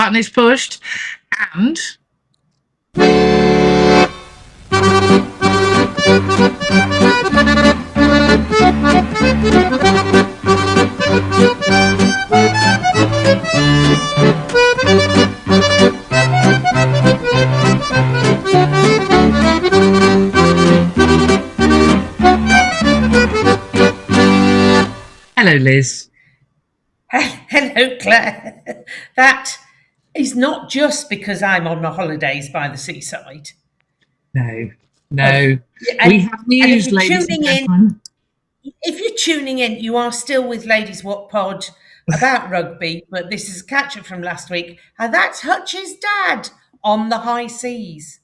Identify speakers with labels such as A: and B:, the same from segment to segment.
A: button is pushed, and hello, Liz.
B: Hello, Claire. That is not just because I'm on my holidays by the seaside.
A: No. We have news, ladies and gentlemen.
B: If you're tuning in, you are still with Ladies What Pod about rugby, but this is a catch-up from last week, and that's Hutch's dad on the high seas.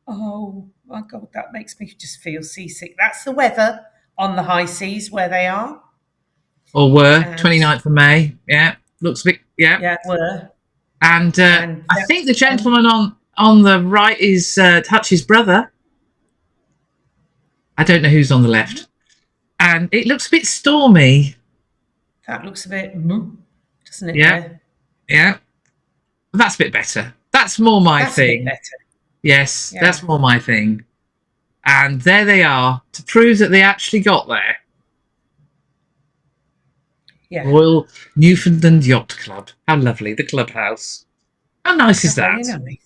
B: Oh, my God, that makes me just feel seasick. That's the weather on the high seas where they are.
A: Or were, 29th of May. Yeah, looks a bit, yeah.
B: Yeah, were.
A: And I think the gentleman on the right is Hutch's brother. I don't know who's on the left. And it looks a bit stormy.
B: That looks a bit, doesn't it?
A: Yeah. But that's a bit better. That's more my thing.
B: A bit better.
A: Yes, that's more my thing. And there they are, to prove that they actually got there.
B: Yeah.
A: Royal Newfoundland Yacht Club. How lovely. The clubhouse. How nice is that?
B: Nice.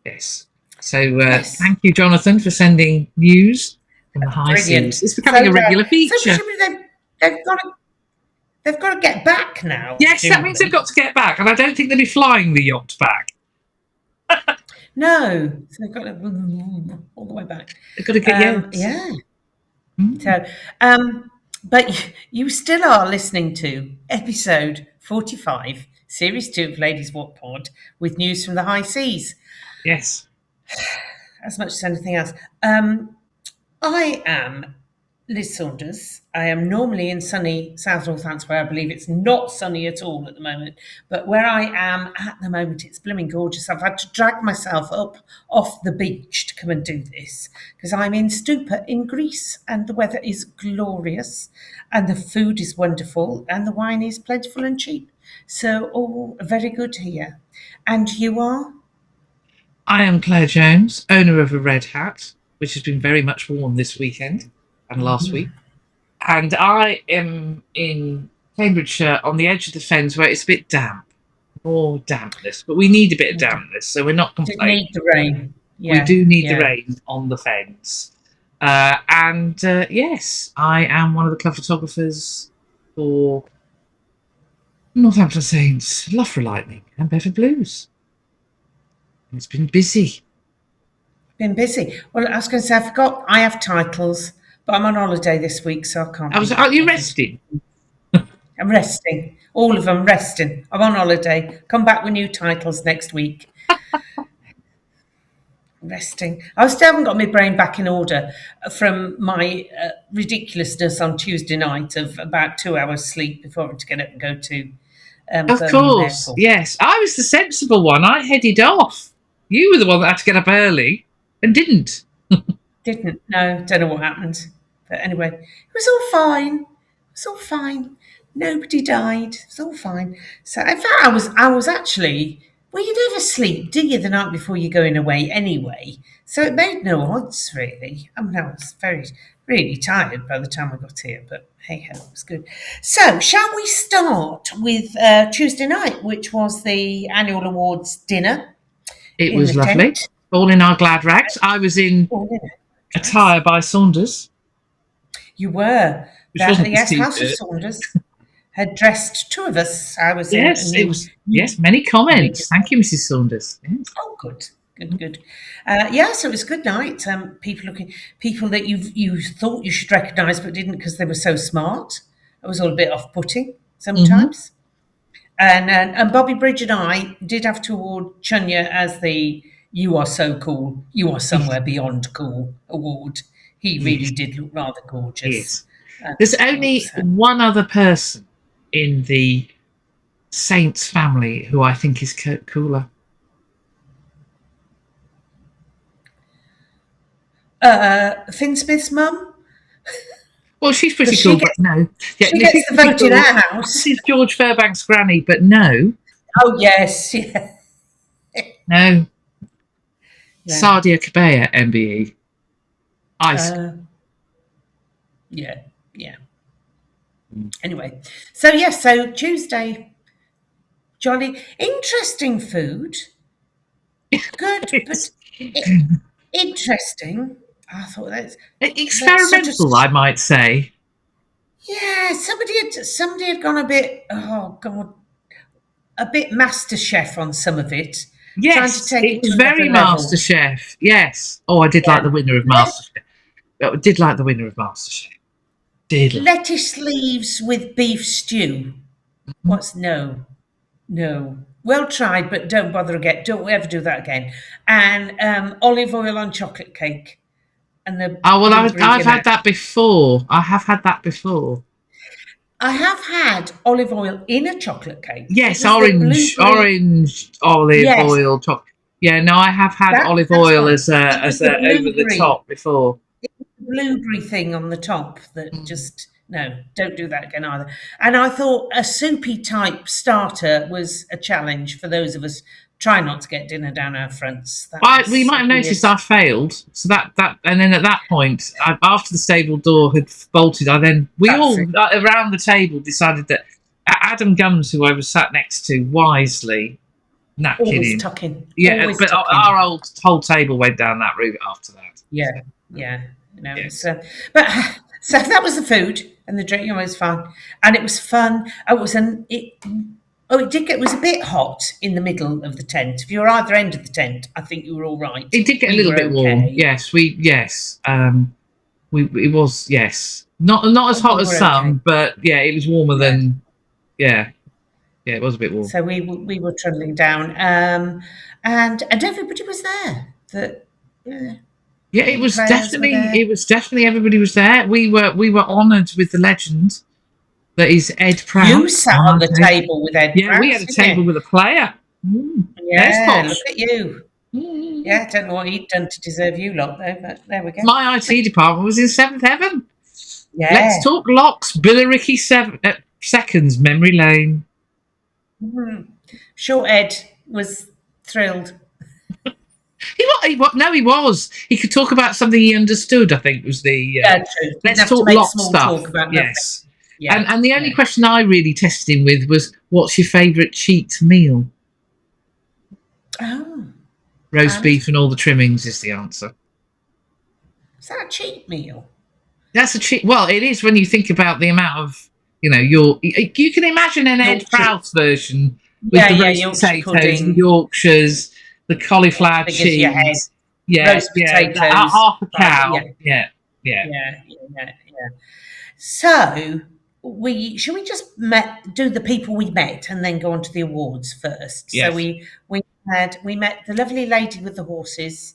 A: Yes. So thank you, Jonathan, for sending news from the high seas. It's becoming a regular feature.
B: So they've got to get back now.
A: Yes, that means they've got to get back. And I don't think they'll be flying the yacht back.
B: No. So they've got to all the way back.
A: They've got to get yachts.
B: Yeah. So, but you still are listening to episode 45, series 2 of Ladies What Pod, with news from the high seas.
A: Yes.
B: As much as anything else. I am Liz Saunders. I am normally in sunny South Northants, where I believe it's not sunny at all at the moment. But where I am at the moment, it's blooming gorgeous. I've had to drag myself up off the beach to come and do this because I'm in Stupa in Greece and the weather is glorious and the food is wonderful and the wine is plentiful and cheap. So all very good here. And you are?
A: I am Claire Jones, owner of a Red Hat, which has been very much worn this weekend and last week. And I am in Cambridgeshire on the edge of the Fens where it's a bit damp, more dampness. But we need a bit of dampness, so we're not complaining.
B: We need the rain. Yeah.
A: We do need the rain on the Fens. Yes, I am one of the cover photographers for Northampton Saints, Loughborough Lightning and Bedford Blues. It's been busy.
B: Well, I was going to say, I forgot I have titles, but I'm on holiday this week, so I can't.
A: Are you resting?
B: I'm resting. All of them resting. I'm on holiday. Come back with new titles next week. Resting. I still haven't got my brain back in order from my ridiculousness on Tuesday night of about 2 hours sleep before I had to get up and go to
A: Of course, Airport. Yes. I was the sensible one. I headed off. You were the one that had to get up early and didn't.
B: No, don't know what happened. But anyway, it was all fine. Nobody died. It was all fine. So in fact, I was actually, well, you never sleep, do you, the night before you're going away anyway? So it made no odds, really. I mean, I was really tired by the time I got here, but hey ho, it was good. So shall we start with Tuesday night, which was the annual awards dinner?
A: It was lovely. Tent. All in our glad rags. I was in attire by Saunders.
B: You were. Yes, House of Saunders had dressed 2 of us. I was
A: many comments. Thank you, Mrs. Saunders. Yes.
B: Oh, good. So it was a good night. People that you thought you should recognise but didn't because they were so smart. It was all a bit off-putting sometimes. And Bobby Bridge and I did have to award Chunya as the "You Are So Cool, You Are Somewhere Beyond Cool" award. He really did look rather gorgeous.
A: Yes. There's only one other person in the Saints family who I think is cooler.
B: Finn Smith's mum?
A: Well, she's pretty cool, but no. Yeah,
B: she gets the vote in our house.
A: This is George Fairbanks' granny, but no.
B: Oh, yes, yeah.
A: No.
B: Yeah.
A: Sardia Cabea, MBE. Ice.
B: Yeah. Yeah. Anyway, so yes, so Tuesday, jolly interesting food. Good, but interesting. I thought that's sort of
A: Experimental, I might say.
B: yeah. Somebody had gone a bit. Oh God, a bit master chef on some of it, trying to
A: Yes,
B: take
A: it
B: it to
A: was
B: another
A: very
B: level.
A: MasterChef. Yes. Oh, I did like the
B: Yeah.
A: winner of MasterChef. I did like the winner of MasterChef. Did like.
B: Lettuce leaves with beef stew. What's no? No. Well tried, but don't bother again. Don't ever do that again. And olive oil on chocolate cake and the
A: Oh well,
B: blueberry
A: I've had
B: ganache.
A: that before. I have had that before.
B: I have had olive oil in a chocolate cake. It
A: Yes,
B: was the blueberry.
A: orange olive
B: Yes,
A: oil chocolate. Yeah, no, I have had olive
B: that's
A: oil
B: fine.
A: as
B: It was
A: a
B: the
A: over the
B: blueberry.
A: top before.
B: Blueberry thing on the top that
A: Mm.
B: just no, don't do that again either. And I thought a soupy type starter was a challenge for those of us trying not to get dinner down our fronts. That
A: We
B: was
A: might
B: a
A: have
B: weird.
A: noticed I failed. So and then at that point, after the stable door had bolted, we
B: That's
A: all
B: it.
A: around the table decided that Adam Gums, who I was sat next to, wisely napkin
B: Always
A: in.
B: tucking,
A: Yeah,
B: always
A: but our
B: tucking.
A: whole table went down that route after that.
B: Yeah,
A: So,
B: yeah. No, it was,
A: yes,
B: but so that was the food and the drink. It was fun, and it was fun. Oh, it was an it. Oh, it did get. It was a bit hot in the middle of the tent. If you were either end of the tent, I think you were all right.
A: it did get a
B: We
A: little
B: were
A: bit warm.
B: okay.
A: Yes, we it was not as hot
B: We
A: as
B: were okay.
A: some, but yeah, it was warmer
B: Yeah.
A: than yeah it was a bit warm.
B: So we were trundling down, and everybody was there. That yeah,
A: Yeah,
B: all the players were there.
A: it was definitely everybody was there. We were honoured with the legend that is Ed
B: You
A: Prowse
B: sat
A: on
B: on
A: our
B: the
A: table.
B: table with Ed
A: Yeah, we had
B: Prowse,
A: a
B: didn't
A: table
B: you?
A: with a player. There's
B: Yeah, look
A: posh.
B: at you.
A: Mm.
B: Yeah, don't know what he'd done to deserve you lot though, but there we go.
A: My IT department was in seventh heaven. Let's
B: Yeah.
A: talk locks. Billericay seconds. Memory lane.
B: Mhm. Sure, Ed was thrilled.
A: No, he was. He could talk about something he understood. I think was the
B: Yeah, true. Didn't
A: let's
B: have to
A: talk
B: make
A: lock
B: small talk
A: stuff.
B: about nothing.
A: Yes,
B: Yeah,
A: and the only
B: yeah.
A: question I really tested him with was, "What's your favourite cheat meal?"
B: Oh,
A: Roast
B: and
A: beef and all the trimmings is the answer.
B: is that a cheap meal?
A: That's a cheat. Well, it is when you think about the amount of you can imagine an Ed
B: Yorkshire.
A: Prowse version with
B: Yeah,
A: the
B: yeah,
A: roast
B: Yorkshire
A: potatoes, the
B: pudding,
A: Yorkshires, the
B: as
A: cauliflower
B: big as your head,
A: cheese. Yeah,
B: roast
A: yeah,
B: potatoes.
A: half a
B: Yeah,
A: cow. Yeah, yeah.
B: yeah, yeah, yeah. So we should we just do the people we met and then go on to the awards first. So
A: Yes.
B: we met the lovely lady with the horses.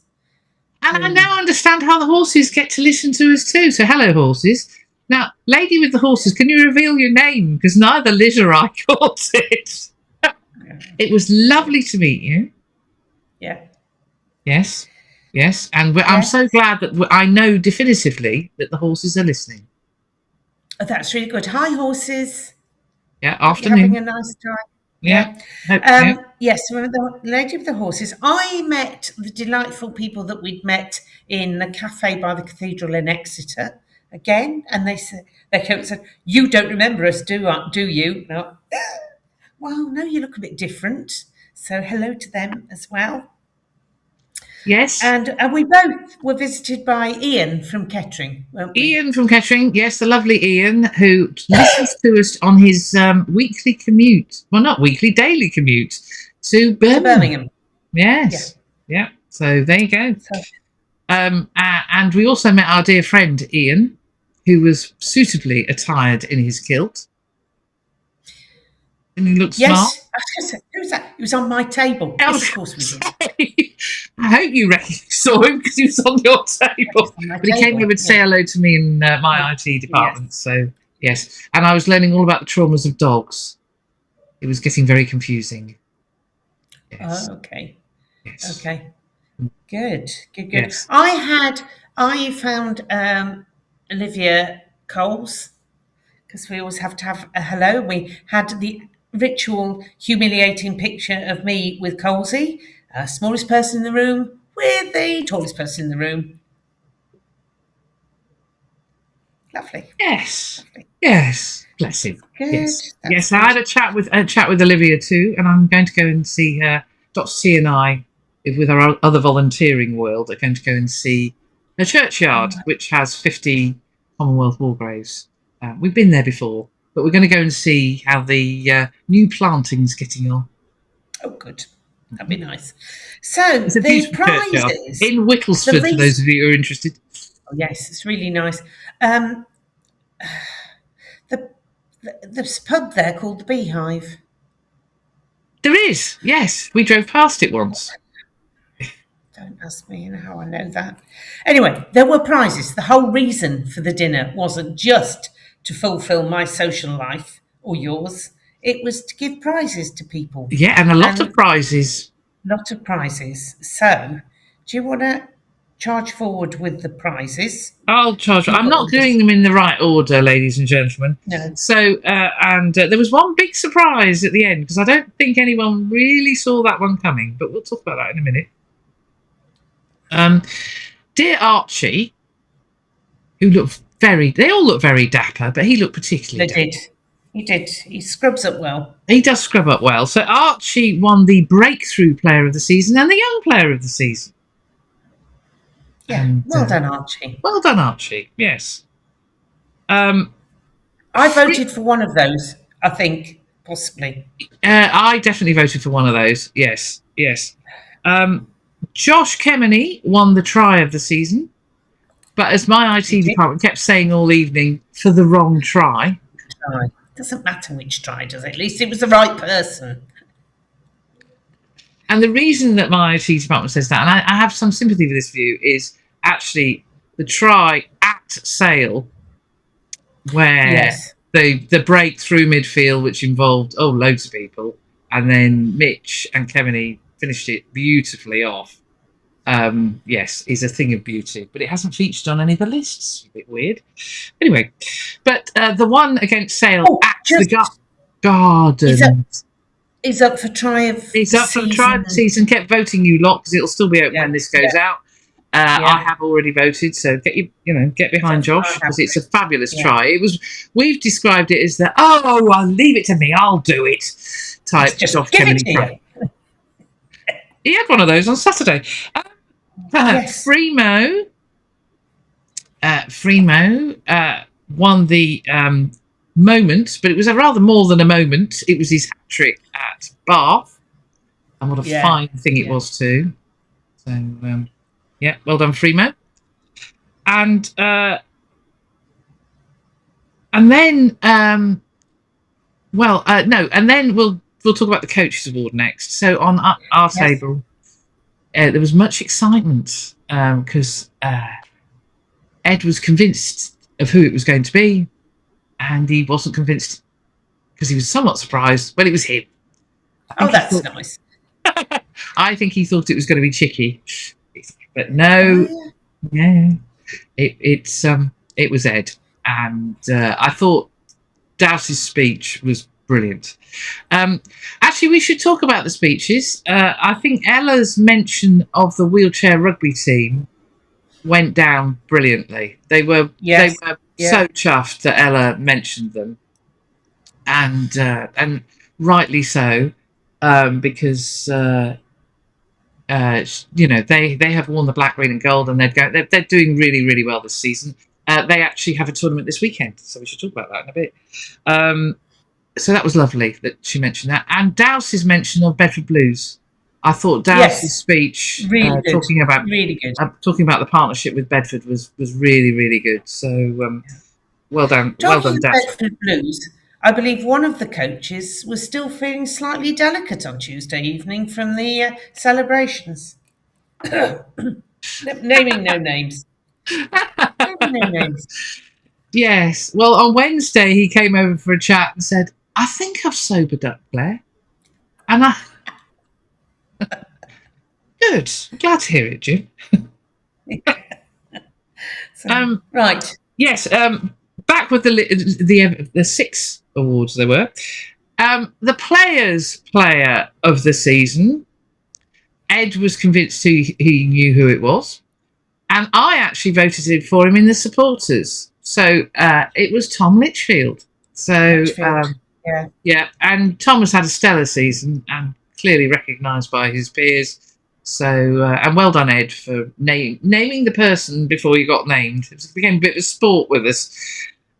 A: And I
B: Who
A: now understand how the horses get to listen to us too. So, hello, horses. Now, lady with the horses, can you reveal your name? Because neither Liz or I caught it. It was lovely to meet you.
B: yeah,
A: Yes, yes. And I'm
B: yes.
A: so glad that I know definitively that the horses are listening.
B: Oh, that's really good. Hi, horses.
A: Yeah,
B: Hope you're having
A: afternoon.
B: a nice time.
A: Yeah.
B: Yeah.
A: Yeah.
B: Yes, remember the lady with the horses. I met the delightful people that we'd met in the cafe by the cathedral in Exeter again, and they said they came and said, "You don't remember us, do you?" No. Well, no, you look a bit different. So hello to them as well.
A: Yes.
B: And we both were visited by Ian from Kettering, weren't we?
A: Ian from Kettering. Yes, the lovely Ian who listens to us on his weekly commute. Well, not weekly, daily commute to
B: To
A: Birmingham.
B: Birmingham. Yeah.
A: Yes. Yeah. So there you go.
B: So
A: And we also met our dear friend Ian, who was suitably attired in his kilt. And he looked smart.
B: yes, I was going to say, who's that? He was on my table. Yes, of course we did.
A: I hope you saw him because he was on your table.
B: On my
A: But he came
B: table,
A: over to say
B: yeah.
A: hello to me in my IT department.
B: Yes.
A: So, yes. And I was learning all about the traumas of dogs. It was getting very confusing. Yes.
B: Oh, okay.
A: Yes.
B: Okay. Good. Good. Good.
A: Yes.
B: I found Olivia Coles because we always have to have a hello. We had the ritual humiliating picture of me with Colesy Smallest person in the room with the tallest person in the room. Lovely.
A: Yes.
B: Lovely.
A: Yes. Bless him.
B: Good.
A: Yes.
B: That's
A: Yes.
B: good.
A: I had a chat with Olivia too, and I'm going to go and see her. Dr. T and I, with our other volunteering world, are going to go and see a churchyard which has 50 Commonwealth war graves. We've been there before, but we're going to go and see how the new planting's getting on.
B: Oh, good. That'd be nice. So
A: It's a
B: the
A: beautiful churchyard
B: prizes.
A: in Whittlesford, for those of you who are interested.
B: Oh, yes, it's really nice. The pub there called the Beehive.
A: There is, yes. We drove past it once.
B: Don't ask me how I know that. Anyway, there were prizes. The whole reason for the dinner wasn't just to fulfil my social life or yours. It was to give prizes to people.
A: Yeah, and a lot of prizes.
B: Lot of prizes. So, do you want to charge forward with the prizes?
A: I'll charge. I'm not doing them in the right order, ladies and gentlemen.
B: No.
A: So, there was one big surprise at the end because I don't think anyone really saw that one coming, but we'll talk about that in a minute. Dear Archie, who looked they all look very dapper, but he looked particularly dapper.
B: He did. He scrubs up well.
A: He does scrub up well. So Archie won the Breakthrough Player of the Season and the Young Player of the Season.
B: Yeah, and, well done, Archie.
A: Well done, Archie. Yes.
B: I voted for one of those, I think, possibly.
A: I definitely voted for one of those. Yes, yes. Josh Kemeny won the try of the season, but as my IT department kept saying all evening, for the wrong try.
B: Doesn't matter which try, does it? At least it was the right person.
A: And the reason that my IT department says that, and I have some sympathy for this view, is actually the try at Sale, where the break through midfield, which involved loads of people, and then Mitch and Kemeny finished it beautifully off. Yes, is a thing of beauty, but it hasn't featured on any of the lists. A bit weird. Anyway, but the one against Sale at the Garden.
B: He's up for try of
A: He's up for the try of the season. Kept voting you lot because it'll still be open when this goes out. I have already voted, so get behind Josh because it's a fabulous try. We've described it as the I'll leave it to me, I'll do it type Josh Kemeny try. He had one of those on Saturday. Fremo won the moment, but it was a rather more than a moment. It was his hat trick at Bath, and what a fine thing it was too. So well done, Fremo. And then and then we'll talk about the Coaches Award next. So on our table, there was much excitement because Ed was convinced of who it was going to be, and he wasn't convinced because he was somewhat surprised when it was him.
B: That's nice.
A: I think he thought it was going to be Chicky, but no, it was Ed, and I thought Dowse's speech was brilliant. Actually, we should talk about the speeches. I think Ella's mention of the wheelchair rugby team went down brilliantly. They were so chuffed that Ella mentioned them, and rightly so, because they have worn the black, green, and gold, and they're doing really, really well this season. They actually have a tournament this weekend, so we should talk about that in a bit. So that was lovely that she mentioned that. And Dowse's mention of Bedford Blues. I thought Dowse's speech talking about the partnership with Bedford was really, really good. So well done, Dowse.
B: Bedford Blues, I believe one of the coaches was still feeling slightly delicate on Tuesday evening from the celebrations. Naming no names.
A: Yes. Well, on Wednesday he came over for a chat and said, "I think I've sobered up, Claire." And good. I'm glad to hear it, Jim.
B: Right.
A: Yes. Back with the 6 awards there were. The Players' Player of the Season Ed was convinced he knew who it was, and I actually voted for him in the supporters. So it was Tom Litchfield. So
B: Litchfield. Yeah.
A: yeah, and Tom has had a stellar season and clearly recognised by his peers. So and well done, Ed, for naming the person before you got named. It became a bit of a sport with us.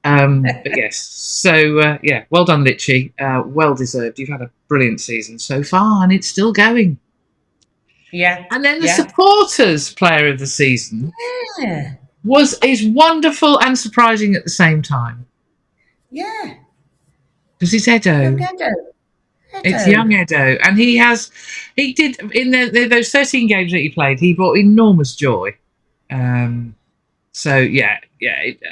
A: But yes, so yeah, well done, Litchy. Well deserved. You've had a brilliant season so far, and it's still going.
B: Yeah.
A: And then the
B: Yeah.
A: supporters player of the season
B: Yeah.
A: is wonderful and surprising at the same time
B: Yeah.
A: because it's Edo.
B: Young Edo.
A: It's young Edo, and he did in those 13 games that he played. He brought enormous joy. So yeah,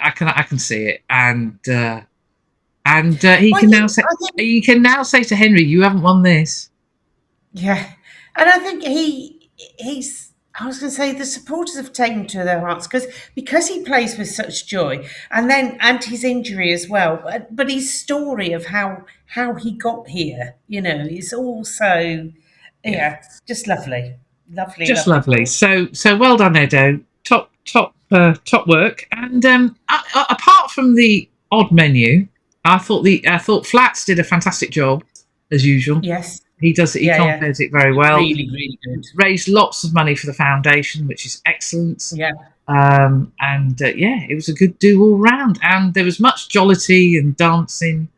A: I can see it, and he
B: Well,
A: can now say you can now say to Henry, you haven't won this.
B: Yeah, and I think he's. I was going to say the supporters have taken to their hearts because he plays with such joy, and his injury as well. But his story of how he got here, is also just lovely,
A: Just lovely. So well done, Edo. Top work. And apart from the odd menu, I thought Flats did a fantastic job as usual.
B: Yes,
A: he does it. He compares it very well.
B: Really, really good.
A: Raised lots of money for the foundation, which is excellent.
B: Yeah.
A: It was a good do all round, and there was much jollity and dancing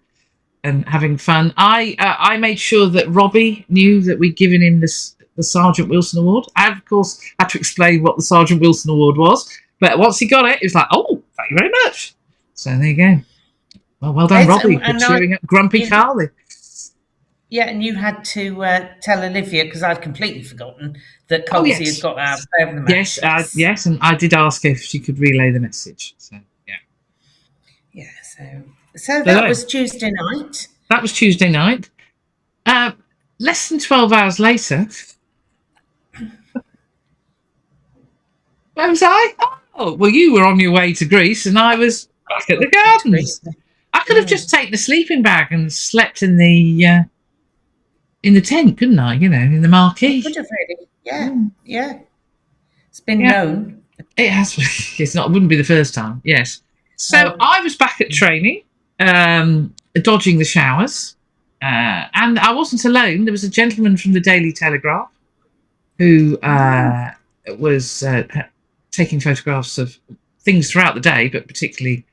A: and having fun. I made sure that Robbie knew that we'd given him the Sergeant Wilson Award. I, of course, had to explain what the Sergeant Wilson Award was, but once he got it, he was like, "Oh, thank you very much." So there you go. Well done, Robbie, for cheering up Grumpy Carly.
B: Yeah, and you had to tell Olivia, because I'd completely forgotten that Colsey had got our player of the match.
A: Yes, and I did ask if she could relay the message. So yeah.
B: Yeah, so that was Tuesday night.
A: That was Tuesday night. Less than 12 hours later. Where was I? Oh, well, you were on your way to Greece, and I was back at the gardens. I could have just taken a sleeping bag and slept in the tent, couldn't I? In the marquee.
B: Could have really, yeah. It's been known.
A: It has. It wouldn't be the first time. Yes. So I was back at training, dodging the showers, and I wasn't alone. There was a gentleman from the Daily Telegraph who was taking photographs of things throughout the day, but particularly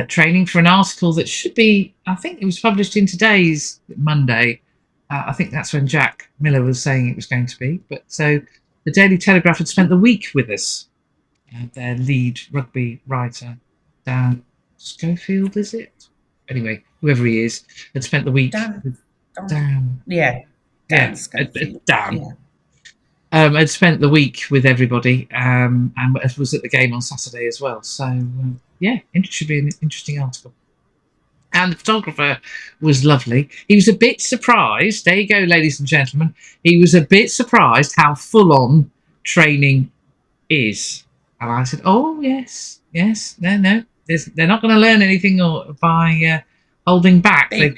A: training for an article that should be, I think it was published in today's Monday. I think that's when Jack Miller was saying it was going to be. But so the Daily Telegraph had spent the week with us. Their lead rugby writer, Dan Schofield, is it? Anyway, whoever he is, had spent the week with Dan.
B: Dan Schofield.
A: Dan. Had spent the week with everybody and was at the game on Saturday as well. So, it should be an interesting article. And the photographer was lovely. He was a bit surprised. There you go, ladies and gentlemen. He was a bit surprised how full-on training is. And I said, oh, yes. No. They're not going to learn anything by holding back. Being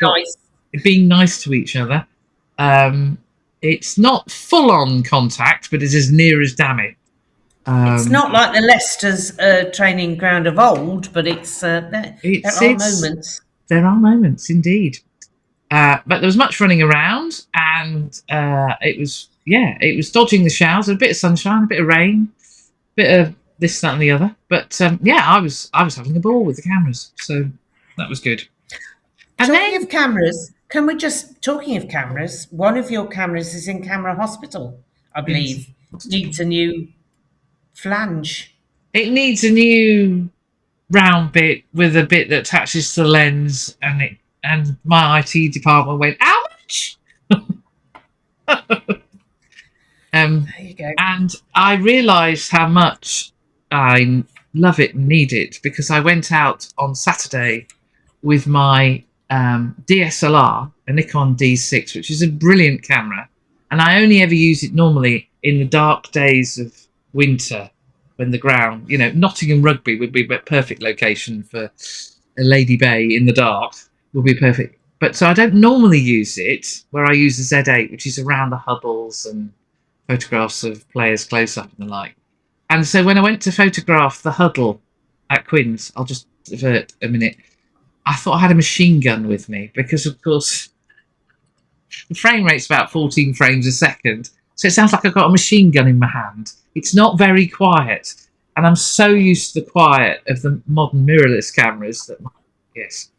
A: nice to each other. It's not full-on contact, but it's as near as damn it.
B: It's not like the Leicester's training ground of old, but there are moments.
A: There are moments, indeed. But there was much running around, and it was dodging the showers, a bit of sunshine, a bit of rain, a bit of this, that, and the other. But I was having a ball with the cameras, so that was good. And
B: talking of cameras, one of your cameras is in Camera Hospital, I believe. Needs a new flange.
A: It needs a new round bit with a bit that attaches to the lens, and my IT department went, how much?
B: There you go.
A: And I realised how much I love it and need it, because I went out on Saturday with my DSLR, a Nikon D6, which is a brilliant camera, and I only ever use it normally in the dark days of winter when the ground, Nottingham Rugby would be a perfect location for a Lady Bay in the dark, would be perfect. But so I don't normally use it where I use the Z8, which is around the Hubbles and photographs of players close up and the like. And so when I went to photograph the huddle at Quins, I'll just divert a minute. I thought I had a machine gun with me because, of course, the frame rate's about 14 frames a second. So it sounds like I've got a machine gun in my hand. It's not very quiet. And I'm so used to the quiet of the modern mirrorless cameras that, yes.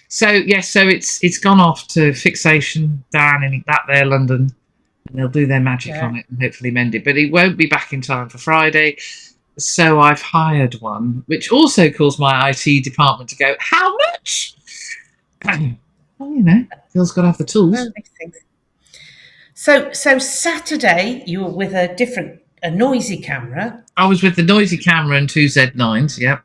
A: So, yes, so it's gone off to fixation down in that there London. And they'll do their magic on it and hopefully mend it. But it won't be back in time for Friday. So I've hired one, which also caused my IT department to go, how much? Well, you know, Phil's got to have the tools.
B: So Saturday you were with a noisy camera.
A: I was with the noisy camera and 2 Z9s, yep.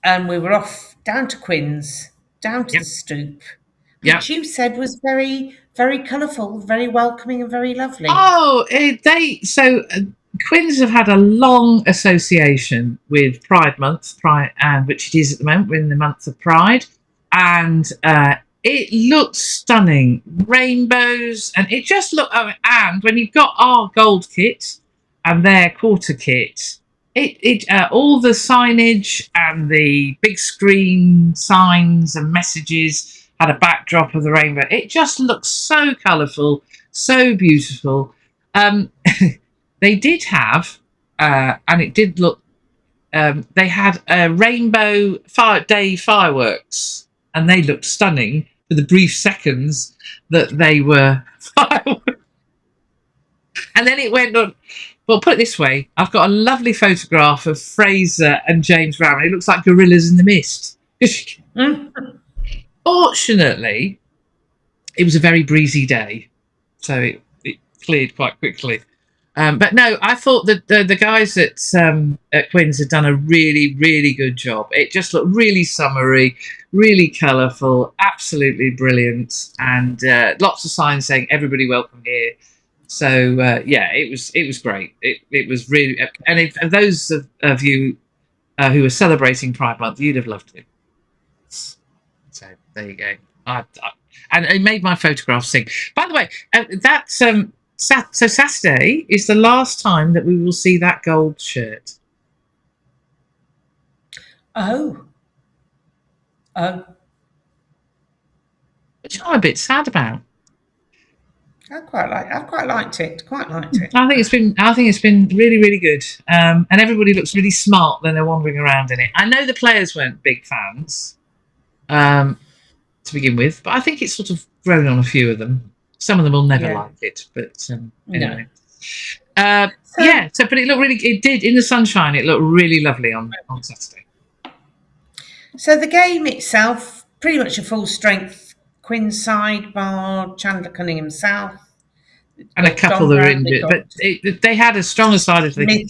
B: And we were off down to Quins, down to the stoop, which you said was very, very colourful, very welcoming and very lovely.
A: Oh, Quins have had a long association with Pride Month, which it is at the moment. We're in the month of Pride. And it looks stunning. Rainbows, and it just looked. Oh, and when you've got our gold kit and their quarter kit, all the signage and the big screen signs and messages had a backdrop of the rainbow. It just looks so colourful, so beautiful. They did have, and it did look. They had a rainbow day fireworks, and they looked stunning for the brief seconds that they were fireworks. And then it went on. Well, put it this way, I've got a lovely photograph of Fraser and James Brown. It looks like gorillas in the mist. Fortunately, it was a very breezy day, so it cleared quite quickly. But no, I thought that the guys at Quins had done a really, really good job. It just looked really summery, really colourful, absolutely brilliant, and lots of signs saying "Everybody welcome here." So it was great. It was really, and if those of you who are celebrating Pride Month, you'd have loved it. So there you go. And it made my photograph sing. By the way, that's so Saturday is the last time that we will see that gold shirt.
B: Oh.
A: Which I'm a bit sad about.
B: I've quite liked it.
A: I think it's been really, really good. And everybody looks really smart when they're wandering around in it. I know the players weren't big fans to begin with, but I think it's sort of grown on a few of them. Some of them will never like it, but anyway. No. But it looked really. It did in the sunshine. It looked really lovely on Saturday.
B: So the game itself, pretty much a full strength Quins side, bar Chandler Cunningham South,
A: and a couple that were injured, but they had a stronger side of the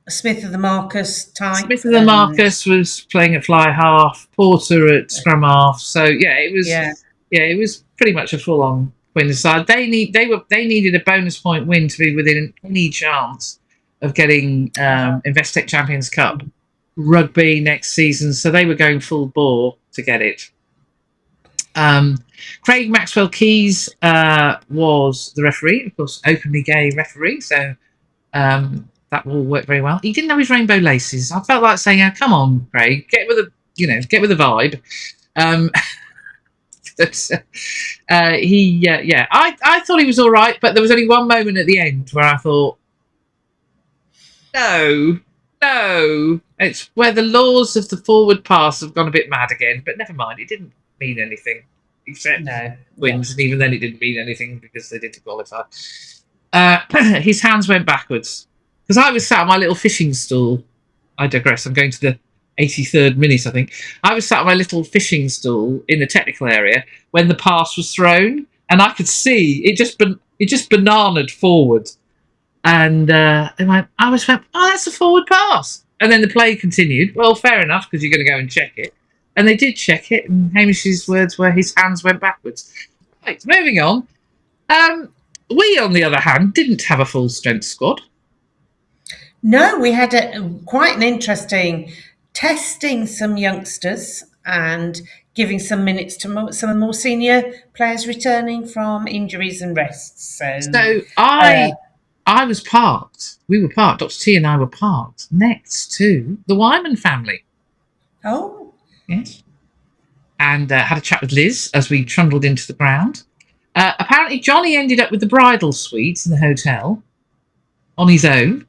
B: Smith of the Marcus type.
A: Smith of the Marcus was playing at fly half, Porter at scrum half. So it was pretty much a full on Quins side. They needed a bonus point win to be within any chance of getting Investec Champions Cup rugby next season. So they were going full bore to get it. Craig Maxwell Keys was the referee, of course, openly gay referee. So that will work very well. He didn't have his rainbow laces. I felt like saying, "Come on, Craig, get with the vibe." I thought he was all right, but there was only one moment at the end where I thought, no, it's where the laws of the forward pass have gone a bit mad again. But never mind, it didn't mean anything except wins, and even then it didn't mean anything because they didn't qualify. His hands went backwards because I was sat on my little fishing stool. I digress. I'm going to the 83rd minute, I think. I was sat on my little fishing stool in the technical area when the pass was thrown, and I could see it just bananaed forward. And I went, "Oh, that's a forward pass." And then the play continued. Well, fair enough, because you're going to go and check it. And they did check it, and Hamish's words were his hands went backwards. Right, moving on. We, on the other hand, didn't have a full-strength squad.
B: No, we had quite an interesting testing some youngsters and giving some minutes to some of the more senior players returning from injuries and rests. So
A: I was parked. We were parked. Dr. T and I were parked next to the Wyman family.
B: Oh,
A: Yes. And had a chat with Liz as we trundled into the ground. Apparently, Johnny ended up with the bridal suite in the hotel on his own.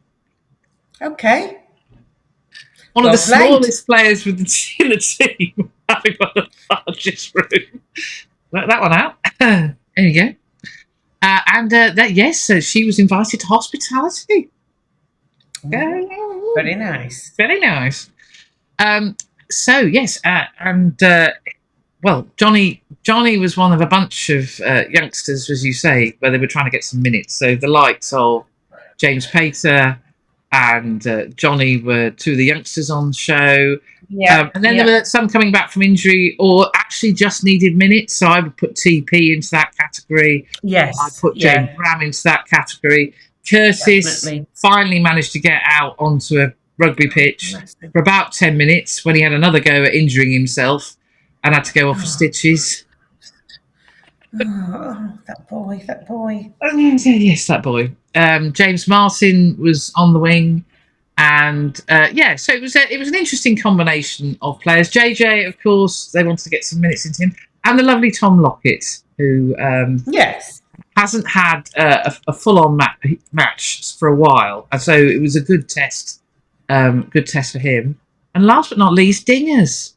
B: okay.
A: One
B: Well
A: of the
B: played.
A: smallest players in the team, having one of the largest rooms. Work that one out. There you go. So she was invited to hospitality.
B: Very nice.
A: Very nice. So yes, well, Johnny was one of a bunch of youngsters, as you say, where they were trying to get some minutes. So the likes of James Pater and Johnny were two of the youngsters on the show.
B: Yeah.
A: And then there were some coming back from injury or actually just needed minutes. So I would put TP into that category.
B: Yes.
A: I put James Ram into that category. Curtis finally managed to get out onto a rugby pitch for about 10 minutes when he had another go at injuring himself and had to go off for stitches.
B: Oh, that boy.
A: Yes, that boy. James Martin was on the wing. And so it was an interesting combination of players. JJ, of course, they wanted to get some minutes into him, and the lovely Tom Lockett, who hasn't had a full-on match for a while, and so it was a good test for him. And last but not least, Dingers.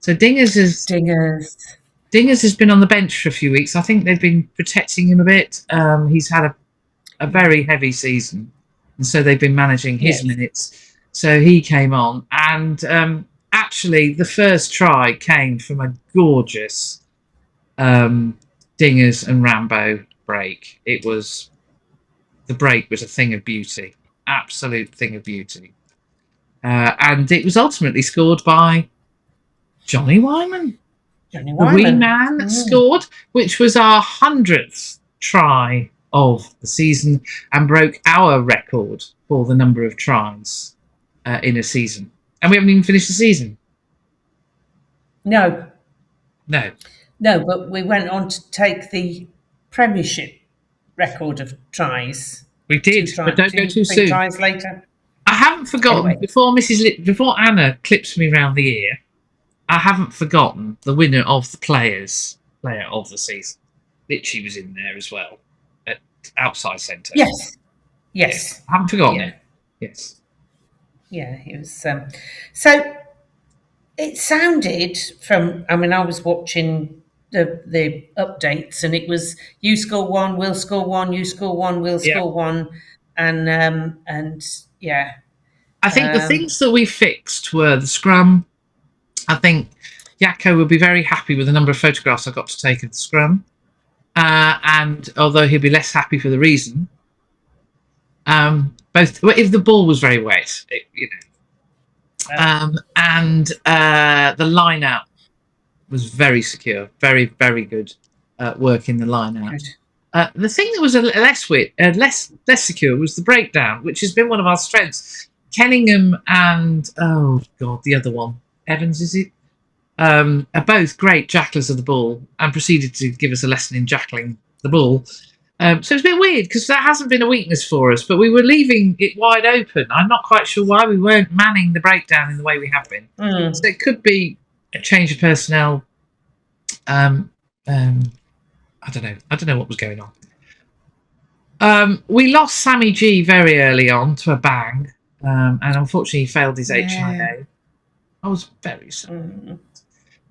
A: So Dingers has been on the bench for a few weeks. I think they've been protecting him a bit. He's had a very heavy season. And so they've been managing his minutes. So he came on. And actually, the first try came from a gorgeous Dingers and Rambo break. The break was a thing of beauty. Absolute thing of beauty. And it was ultimately scored by Johnny Wyman. The wee man scored, which was our 100th try of the season and broke our record for the number of tries in a season. And we haven't even finished the season.
B: No,
A: but
B: we went on to take the Premiership record of tries.
A: We did, but don't go too soon.
B: Tries later.
A: I haven't forgotten, before Anna clips me round the ear, I haven't forgotten the winner of the player of the season. Literally was in there as well. Outside centre.
B: Yes.
A: I haven't forgotten it. Yes.
B: Yeah, it was. So it sounded from. I mean, I was watching the updates, and it was you score one, we'll score one, you score one, we'll score one, and yeah.
A: I think the things that we fixed were the scrum. I think Yakko will be very happy with the number of photographs I got to take of the scrum. And although he'll be less happy for the reason, if the ball was very wet, and the line out was very secure, very, very good work in the line out. The thing that was less secure was the breakdown, which has been one of our strengths. Kenningham and the other one, Evans, is it? Are both great jacklers of the ball and proceeded to give us a lesson in jackling the ball. So it's a bit weird because that hasn't been a weakness for us, but we were leaving it wide open. I'm not quite sure why we weren't manning the breakdown in the way we have been. So it could be a change of personnel. I don't know. I don't know what was going on. We lost Sammy G very early on to a bang, and unfortunately he failed his HIA. I was very sad.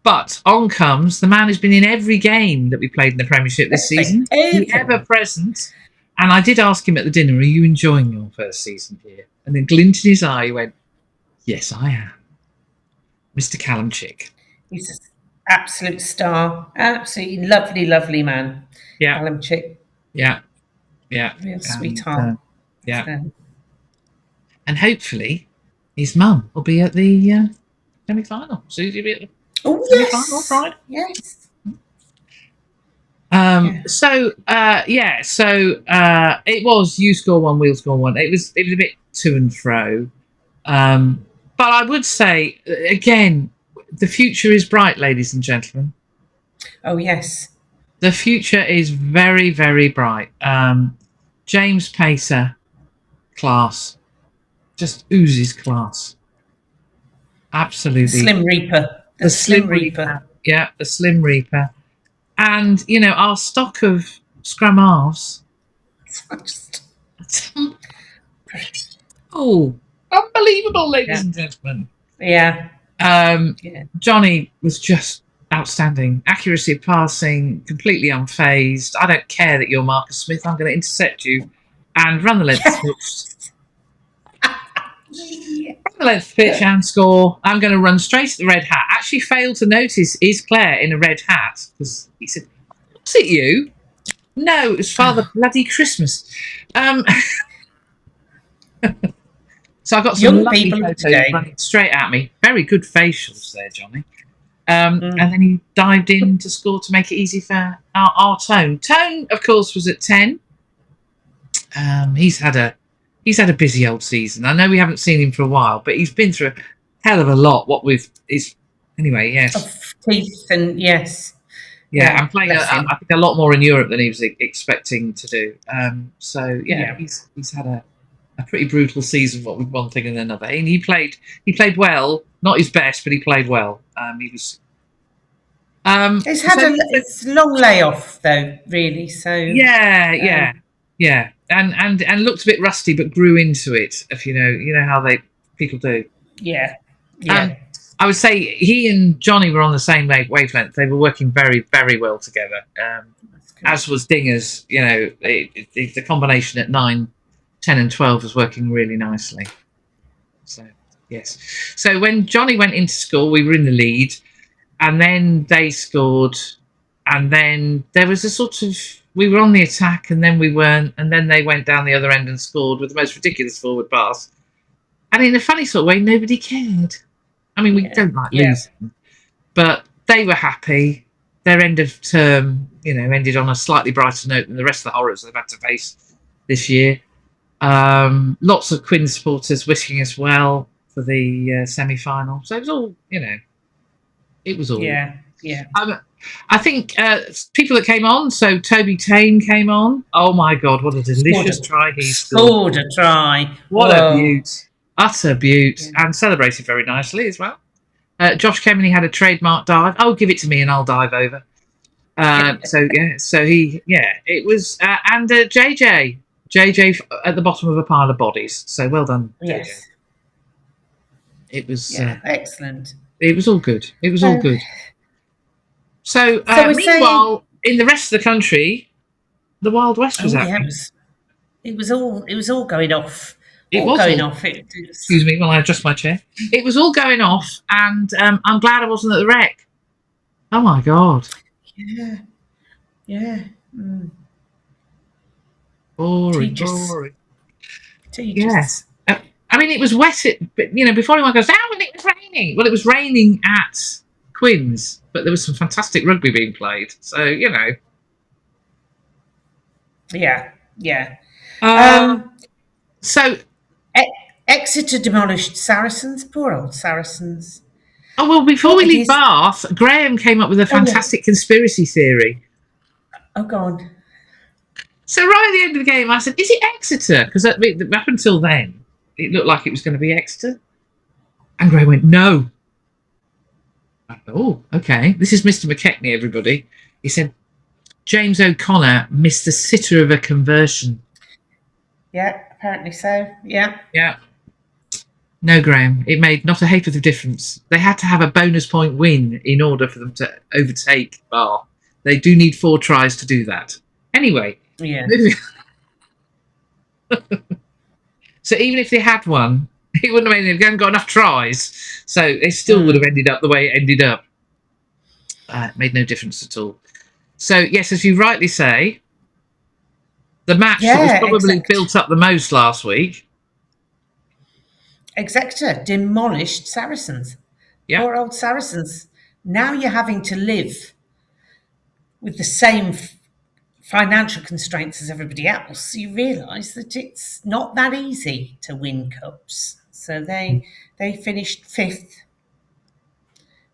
A: But on comes the man who's been in every game that we played in the Premiership this season. The ever present. And I did ask him at the dinner, are you enjoying your first season here? And then glint in his eye, he went, yes, I am. Mr. Callum Chick.
B: He's an absolute star. Absolutely lovely, lovely man.
A: Yeah.
B: Callum Chick.
A: Yeah.
B: Real sweetheart.
A: And hopefully his mum will be at the semi-final. Susie will be at the semi-final Friday.
B: Yes.
A: So it was you score one, we'll score one. It was a bit to and fro. But I would say, again, the future is bright, ladies and gentlemen.
B: Oh, yes.
A: The future is very, very bright. James Pacer class. Just oozes class. Absolutely.
B: Slim Reaper.
A: The
B: The
A: Slim
B: Slim
A: Reaper.
B: Reaper.
A: Yeah, the Slim Reaper. And, our stock of scrum halves.
B: Just,
A: Oh, unbelievable, ladies
B: yeah.
A: and gentlemen.
B: Yeah. Yeah.
A: Johnny was just outstanding. Accuracy of passing, completely unfazed. I don't care that you're Marcus Smith. I'm going to intercept you and run the length pitch.
B: Yeah.
A: Run the length pitch and score. I'm going to run straight at the red hat. Actually failed to notice is Claire in a red hat because he said, "Was it you?" No, it was Father Bloody Christmas. So I got some
B: Young
A: lovely
B: people of
A: photos
B: today.
A: running straight at me. Very good facials there, Johnny. And
B: Mm.
A: then he dived in to score to make it easy for our Tone. Tone, of course, was at 10. He's had a busy old season. I know we haven't seen him for a while, but he's been through a hell of a lot. What with his anyway, yes,
B: Of teeth and yes.
A: yeah, I'm playing.
B: Bless him.
A: I think a lot more in Europe than he was expecting to do. So yeah,
B: Yeah.
A: he's had a pretty brutal season. What with one thing and another, and he played well. Not his best, but he played well. He was.
B: He's had it's a long layoff though, really. So
A: Yeah, and looked a bit rusty, but grew into it. If you know how people do.
B: yeah.
A: I would say he and Johnny were on the same wavelength. They were working very, very well together. As was Dinger's. The combination at 9, 10, and 12 was working really nicely. So yes. So when Johnny went into school, we were in the lead, and then they scored, and then there was a sort of we were on the attack, and then we weren't, and then they went down the other end and scored with the most ridiculous forward pass. And in a funny sort of way, nobody cared. I mean, we don't like losing, but they were happy. Their end of term, ended on a slightly brighter note than the rest of the horrors they've had to face this year. Lots of Quins supporters wishing us well for the semi-final. So it was all, it was all.
B: Yeah.
A: I think people that came on, so Toby Tame came on. Oh my God, what a delicious try he scored.
B: Scored a try.
A: What a beaut. Utter beaut. Yeah. And celebrated very nicely as well. Josh Kemeny had a trademark dive. Oh, give it to me and I'll dive over. It was, and JJ at the bottom of a pile of bodies. So well done, JJ.
B: Yes.
A: It was
B: excellent.
A: It was all good. It was all good. So meanwhile, in the rest of the country, the Wild West was happening.
B: It was all going off.
A: Excuse me while I adjust my chair. It was all going off, and I'm glad I wasn't at the wreck. Oh my God.
B: Yeah. Mm.
A: Boring. Yes. I mean, it was wet. But before anyone goes, it was raining. Well, it was raining at Quins, but there was some fantastic rugby being played. So
B: Yeah.
A: So
B: Exeter demolished Saracens. Poor old Saracens.
A: Oh well, before we leave Bath, Graham came up with a fantastic conspiracy theory.
B: Oh, go on.
A: So right at the end of the game, I said, "Is it Exeter?" Because up until then, it looked like it was going to be Exeter. And Graham went, "No." I thought, oh, okay. This is Mr. McKechnie, everybody. He said, James O'Connor missed the sitter of a conversion.
B: Yeah, apparently so. Yeah.
A: No, Graham, it made not a ha'porth of difference. They had to have a bonus point win in order for them to overtake Bath. They do need 4 tries to do that. Anyway.
B: Yeah.
A: So even if they had won, it wouldn't have made they haven't got enough tries. So it still would have ended up the way it ended up. It made no difference at all. So, yes, as you rightly say, the match that was probably built up the most last week.
B: Exeter demolished Saracens.
A: Yeah.
B: Poor old Saracens. Now you're having to live with the same financial constraints as everybody else. You realise that it's not that easy to win cups. So they finished 5th,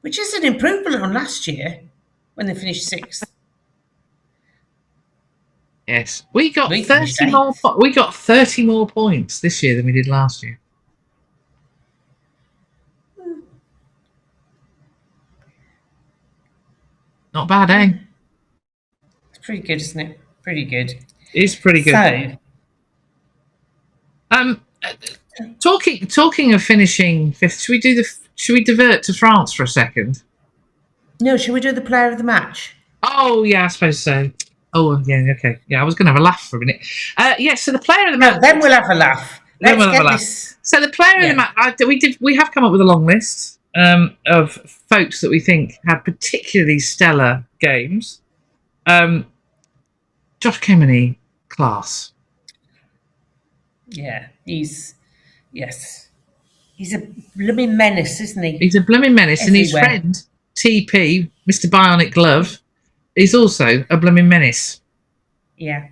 B: which is an improvement on last year when they finished 6th.
A: Yes, we got
B: We finished
A: 30 more.
B: eighth.
A: We got 30 more points this year than we did last year. Not bad, eh?
B: It's pretty good, isn't it? Pretty good.
A: It's pretty good.
B: So,
A: Um, talking of finishing fifth, should we divert to France for a second?
B: no, shall we do the player of the match?
A: Oh yeah, I suppose so. Oh yeah, okay. Yeah, I was going to have a laugh for a minute. Yeah, so the player of the
B: No,
A: match.
B: then we'll have a laugh.
A: Then
B: Let's
A: we'll have
B: get
A: a laugh.
B: this.
A: So the player of the match. We have come up with a long list of folks that we think had particularly stellar games. Josh Kemeny, class.
B: Yeah, he's a blooming menace, isn't he?
A: He's a blooming menace,
B: Everywhere.
A: and his friend TP, Mr. Bionic Glove, is also a blooming menace.
B: Yeah.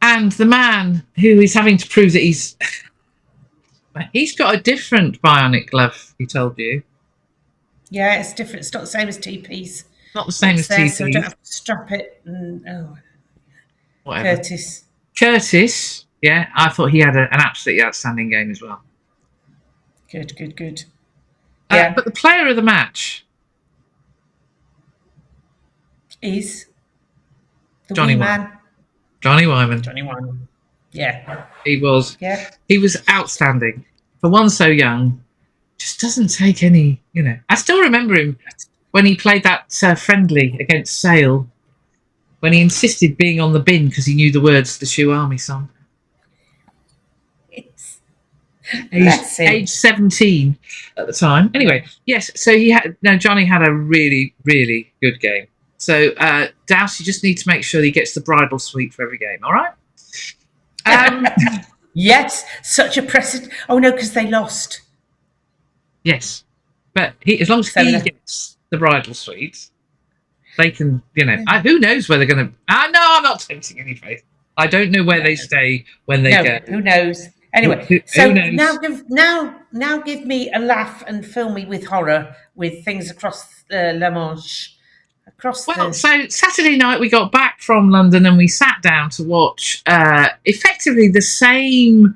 A: And the man who is having to prove that he's got a different Bionic Glove, he told you.
B: Yeah, it's different. It's not the same as TP's.
A: Not the same as
B: there,
A: TP's.
B: so I don't have to strap it.
A: Whatever.
B: Curtis.
A: Yeah, I thought he had an absolutely outstanding game as well.
B: Good. Yeah.
A: But the player of the match
B: is the
A: Johnny
B: wee
A: Wyman.
B: man.
A: Johnny Wyman.
B: Johnny Wyman. Yeah.
A: He was.
B: Yeah.
A: He was outstanding. For one so young, just doesn't take any, I still remember him when he played that friendly against Sale, when he insisted being on the bin because he knew the words to the Shoe Army song. Age 17 at the time. Anyway, yes, so Johnny had a really, really good game. So, Douse, you just need to make sure he gets the bridal suite for every game, all right?
B: Yes, such a precedent. Oh, no, because they lost.
A: Yes, but as long as he gets the bridal suite, they can, who knows where they're going to... no, I'm not tempting any faith. I don't know where they stay when they go.
B: Who knows? Anyway,
A: who knows?
B: Now give me a laugh and fill me with horror with things across La Manche.
A: So Saturday night we got back from London and we sat down to watch effectively the same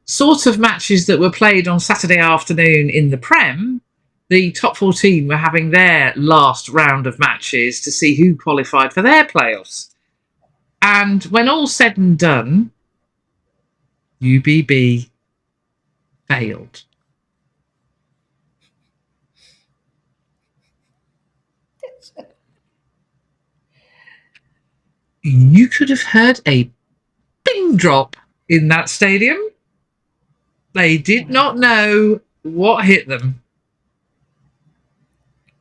A: sort of matches that were played on Saturday afternoon in the PREM. The top 14 were having their last round of matches to see who qualified for their playoffs. And when all said and done, UBB failed. You could have heard a pin drop in that stadium. They did not know what hit them.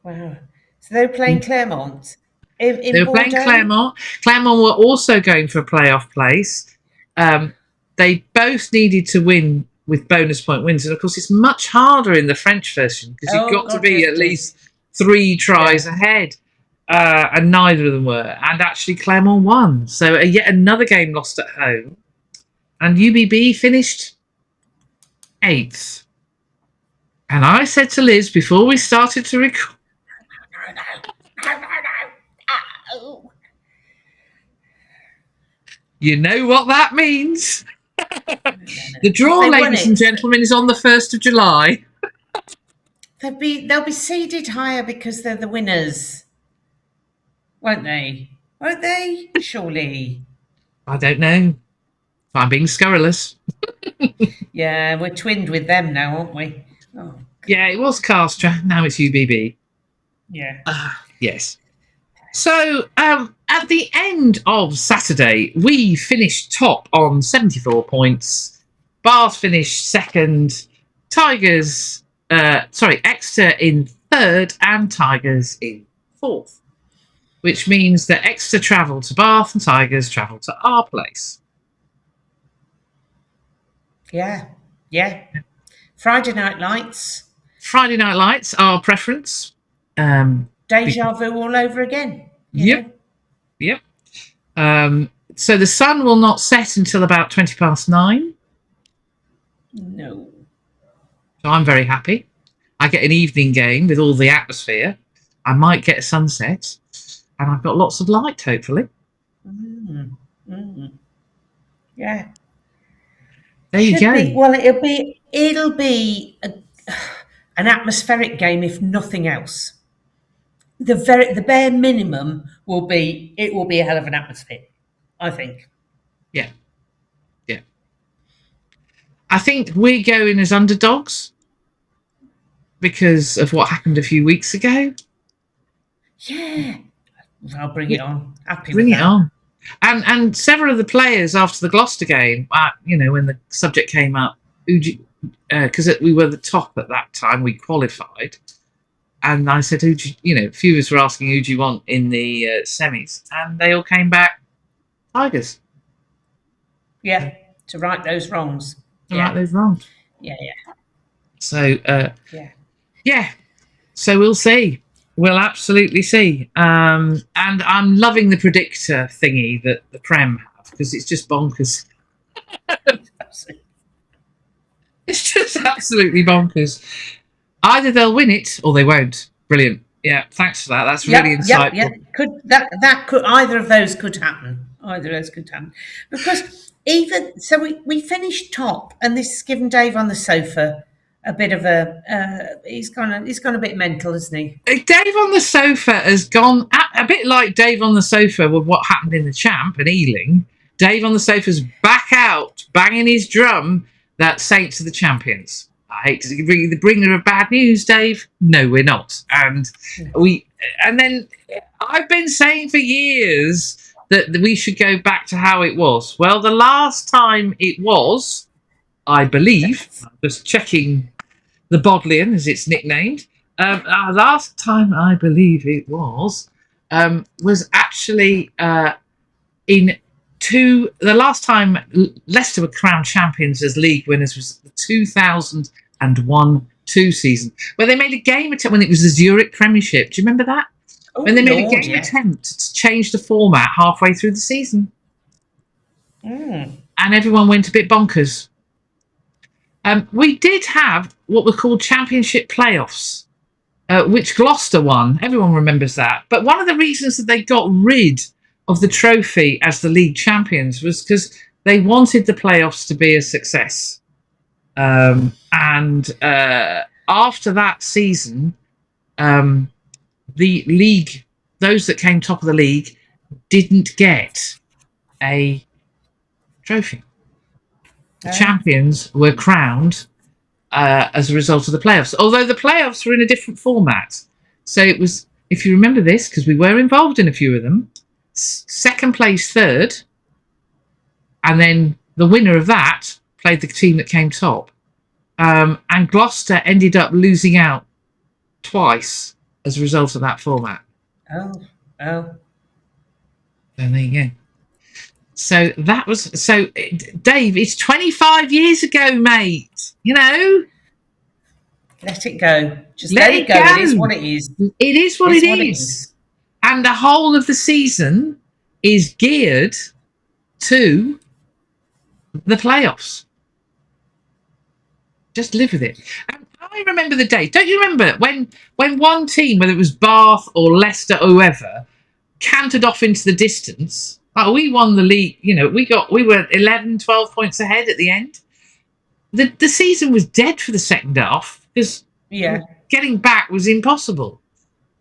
B: Wow. So they were playing Clermont.
A: They were playing Clermont. Clermont were also going for a playoff place. They both needed to win with bonus point wins. And, of course, it's much harder in the French version because you've got to be at least 3 tries ahead. And neither of them were. And actually, Clermont won. So yet another game lost at home. And UBB finished 8th. And I said to Liz before we started to record... No. You know what that means. The draw, ladies and gentlemen, is on the 1st of July.
B: They'll be seeded higher because they're the winners. Won't they? Won't they? Surely.
A: I don't know. I'm being scurrilous.
B: Yeah, we're twinned with them now, aren't we? Oh.
A: Yeah, it was Castra. Now it's UBB.
B: Yeah.
A: Yes. So at the end of Saturday, we finished top on 74 points. Bath finished second. Exeter in third and Tigers in fourth. Which means that Exeter travel to Bath and Tigers travel to our place.
B: Yeah. Friday Night Lights.
A: Friday Night Lights, our preference.
B: Deja vu all over again.
A: Yep. So the sun will not set until about 9:20.
B: No.
A: So I'm very happy. I get an evening game with all the atmosphere. I might get a sunset. And I've got lots of light, hopefully.
B: Yeah.
A: There you
B: Should
A: go.
B: be. Well, it'll be an atmospheric game if nothing else. The bare minimum will be it will be a hell of an atmosphere, I think.
A: Yeah, yeah. I think we're going as underdogs because of what happened a few weeks ago.
B: Yeah. I'll bring
A: Yeah,
B: it on. Happy with
A: bring it
B: that.
A: on. And several of the players after the Gloucester game, when the subject came up, because we were the top at that time, we qualified. And I said, a few of us were asking who do you want in the semis, and they all came back Tigers.
B: Yeah. To right those wrongs.
A: To right
B: Yeah.
A: those wrongs.
B: Yeah. Yeah.
A: So
B: Yeah.
A: yeah, so we'll see. We'll absolutely see. And I'm loving the predictor thingy that the PREM have because it's just bonkers. It's just absolutely bonkers. Either they'll win it or they won't. Brilliant. Yeah, thanks for that. That's really insightful.
B: Yeah. Could that could either of those could happen. Either of those could happen. Because even so we finished top and this has given Dave on the sofa a bit of a he's gone a bit mental, isn't he?
A: Dave on the sofa has gone a bit like Dave on the sofa with what happened in the Champ and Ealing. Dave on the sofa's back out, banging his drum that Saints are the champions. I hate to be the bringer of bad news, Dave. No, we're not. And then I've been saying for years that we should go back to how it was. Well, the last time it was, I believe, I'm just checking the Bodleian, as it's nicknamed. Last time I believe it was actually the last time Leicester were crowned champions as league winners was the 2001-2 season, where they made a game attempt when it was the Zurich Premiership. Do you remember that?
B: Oh,
A: when they made a game attempt to change the format halfway through the season. And everyone went a bit bonkers. We did have what were called championship playoffs, which Gloucester won. Everyone remembers that. But one of the reasons that they got rid of the trophy as the league champions was because they wanted the playoffs to be a success. And after that season, the league, those that came top of the league, didn't get a trophy. The champions were crowned as a result of the playoffs, although the playoffs were in a different format. So it was, if you remember this, because we were involved in a few of them, second place third, and then the winner of that played the team that came top. And Gloucester ended up losing out twice as a result of that format.
B: Oh.
A: And there you go. So that was Dave, it's 25 years ago, mate.
B: Let it go. Just let it go. It is what it is.
A: It is what it is. And the whole of the season is geared to the playoffs. Just live with it. And I remember the day. Don't you remember when one team, whether it was Bath or Leicester or whoever, cantered off into the distance? We won the league. We were 11, 12 points ahead at the end. The season was dead for the second half because getting back was impossible.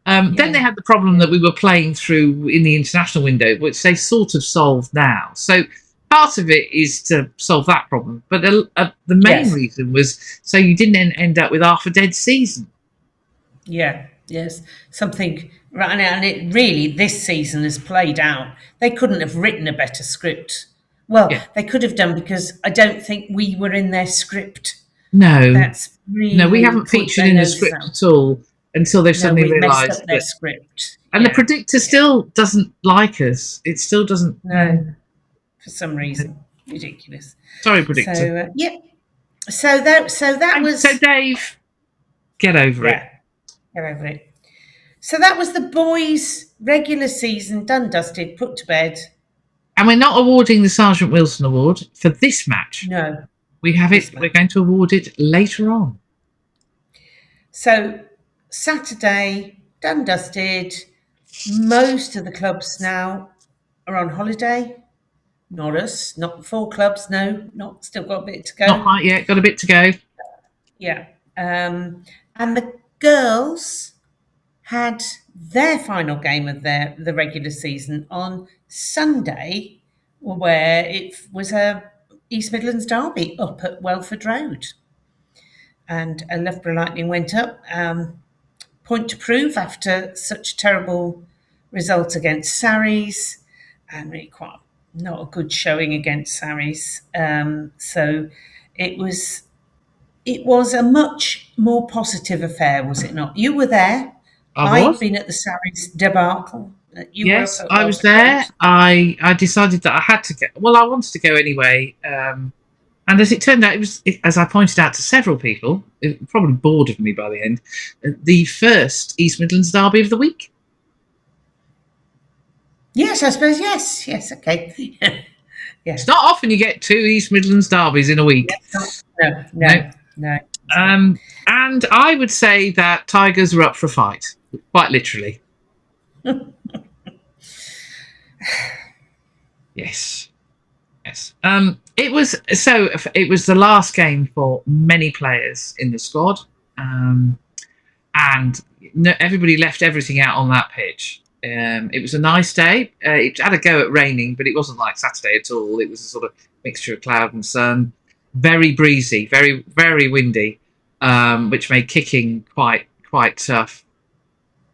A: Then they had the problem that we were playing through in the international window, which they sort of solved now. So part of it is to solve that problem. But the main reason was so you didn't end up with half a dead season.
B: Yeah, yes. Something, right, and it really, this season has played out. They couldn't have written a better script. Well, they could have done because I don't think we were in their script.
A: No.
B: That's really...
A: No, we haven't featured in the script at all until they've suddenly realised
B: messed up their script.
A: And the predictor still doesn't like us. It still doesn't...
B: No, for some reason. Ridiculous.
A: Sorry, predictor.
B: So, that was...
A: So, Dave, get over it.
B: Get over it. So that was the boys' regular season done, dusted, put to bed.
A: And we're not awarding the Sergeant Wilson Award for this match.
B: No.
A: We have it. We're going to award it later on.
B: So Saturday, done, dusted. Most of the clubs now are on holiday. Not us, not 4 clubs, no, not still got a bit to
A: Not
B: go.
A: quite yet. Got a bit to go.
B: Yeah. And the girls had their final game of the regular season on Sunday, where it was a East Midlands Derby up at Welford Road. And Loughborough Lightning went up. Point to prove after such terrible results against Sarries, and really quite not a good showing against Sarries. So it was a much more positive affair, was it not? You were there.
A: I
B: I'd
A: was.
B: been at the Sarries debacle. You were up
A: Yes,
B: at
A: I was
B: Welford Road.
A: there. I decided that I had to go. Well, I wanted to go anyway. And as it turned out, as I pointed out to several people, probably bored of me by the end, the first East Midlands Derby of the week.
B: Yes, I suppose. Yes, yes. Okay. Yeah.
A: It's not often you get 2 East Midlands derbies in a week.
B: No,
A: No.
B: no, no.
A: And I would say that Tigers were up for a fight, quite literally. Yes. Yes. It was the last game for many players in the squad, and everybody left everything out on that pitch. It was a nice day. It had a go at raining, but it wasn't like Saturday at all. It was a sort of mixture of cloud and sun. Very breezy, very very windy, which made kicking quite tough.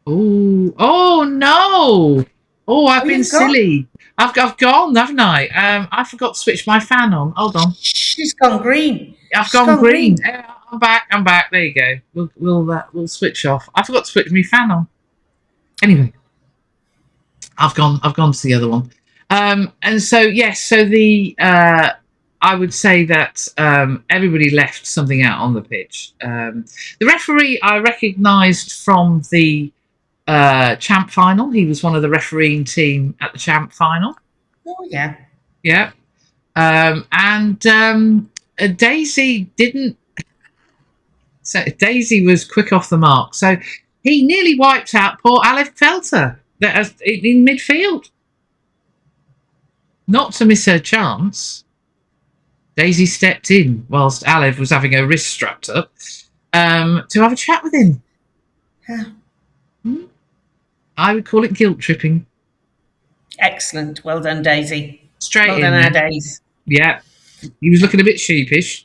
A: Oh no! Oh, I've been
B: You've gone.
A: silly. I've gone, haven't I? I forgot to switch my fan on. Hold on.
B: She's gone green.
A: I've
B: She's
A: gone
B: gone
A: green.
B: green.
A: I'm back. I'm back. There you go. We'll switch off. I forgot to switch my fan on. Anyway, I've gone to the other one. And so yes, so I would say that everybody left something out on the pitch. The referee I recognised from the champ final. He was one of the refereeing team at the champ final.
B: Oh yeah.
A: Yeah. And Daisy didn't. So Daisy was quick off the mark. So he nearly wiped out poor Aleph Felter in midfield. Not to miss her chance, Daisy stepped in whilst Aleph was having her wrist strapped up to have a chat with him.
B: Yeah.
A: I would call it guilt tripping.
B: Excellent. Well done, Daisy.
A: Straight
B: well
A: in.
B: done, our Days.
A: Yeah. He was looking a bit sheepish.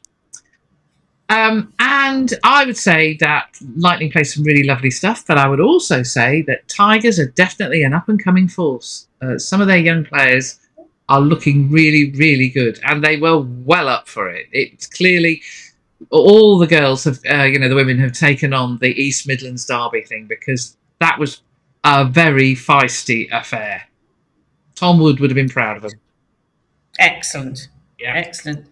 A: And I would say that Lightning plays some really lovely stuff, but I would also say that Tigers are definitely an up-and-coming force. Some of their young players are looking really, really good, and they were well up for it. It's clearly all the girls have, the women have taken on the East Midlands Derby thing because that was a very feisty affair. Tom Wood would have been proud of them.
B: Excellent.
A: Yeah.
B: Excellent.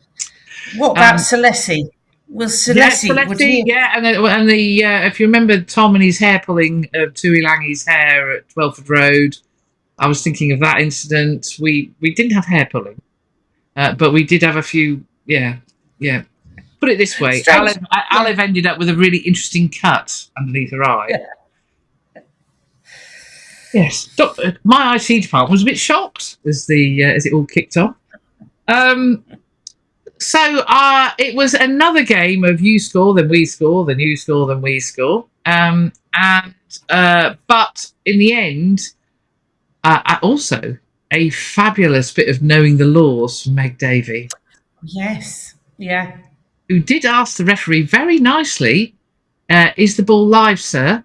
B: What about Celeste? Well, Celeste,
A: and the if you remember Tom and his hair pulling of Tui Langi's hair at Welford Road, I was thinking of that incident. We didn't have hair pulling, but we did have a few. Yeah. Put it this way, Aleph ended up with a really interesting cut underneath her eye. Yeah. Yes, my IT department was a bit shocked as it all kicked off. So it was another game of you score, then we score, then you score, then we score. But in the end, also a fabulous bit of knowing the laws from Meg Davey.
B: Yes, yeah.
A: Who did ask the referee very nicely, is the ball live, sir?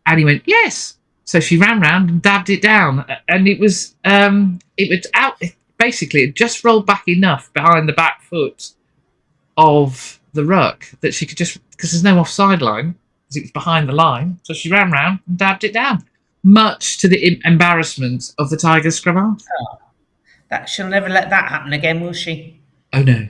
A: And he went, yes. So she ran round and dabbed it down. And it was out. Basically, it just rolled back enough behind the back foot of the ruck that she could just, because there's no offside line, because it was behind the line. So she ran round and dabbed it down, much to the embarrassment of the Tigers scrum half.
B: Oh, she'll never let that happen again, will she?
A: Oh, no.